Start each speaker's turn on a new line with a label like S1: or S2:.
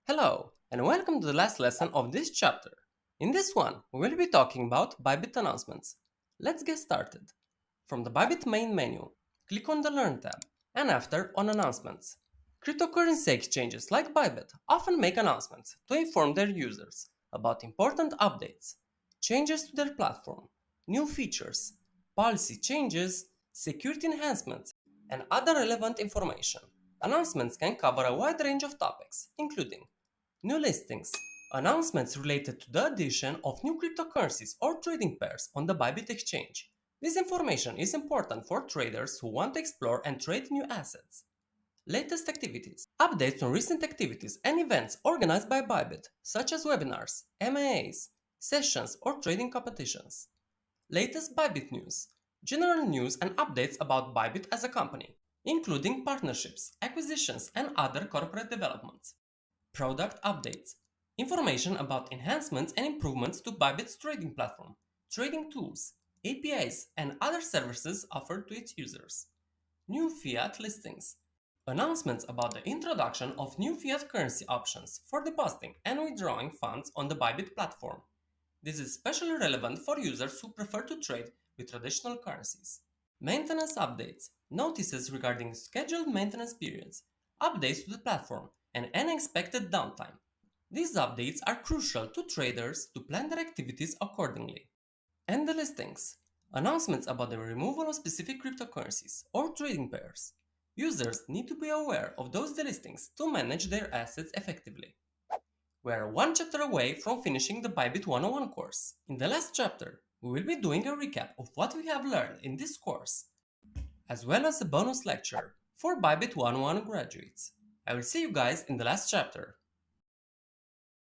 S1: Hello, and welcome to the last lesson of this chapter. In this one, we will be talking about Bybit announcements. Let's get started. From the Bybit main menu, click on the Learn tab, and after on Announcements. Cryptocurrency exchanges like Bybit often make announcements to inform their users about important updates, changes to their platform, new features, policy changes, security enhancements, and other relevant information. Announcements can cover a wide range of topics, including new listings, announcements related to the addition of new cryptocurrencies or trading pairs on the Bybit exchange. This information is important for traders who want to explore and trade new assets. Latest activities, updates on recent activities and events organized by Bybit, such as webinars, MAAs, sessions, or trading competitions. Latest Bybit news, general news and updates about Bybit as a company, including partnerships, acquisitions, and other corporate developments. Product updates, information about enhancements and improvements to Bybit's trading platform, trading tools, APIs, and other services offered to its users. New fiat listings, announcements about the introduction of new fiat currency options for depositing and withdrawing funds on the Bybit platform. This is especially relevant for users who prefer to trade with traditional currencies. Maintenance updates, notices regarding scheduled maintenance periods, updates to the platform, and unexpected downtime. These updates are crucial to traders to plan their activities accordingly. And the listings, announcements about the removal of specific cryptocurrencies or trading pairs. Users need to be aware of those delistings to manage their assets effectively. We are one chapter away from finishing the Bybit 101 course. In the last chapter, we will be doing a recap of what we have learned in this course, as well as a bonus lecture for Bybit 101 graduates. I will see you guys in the last chapter.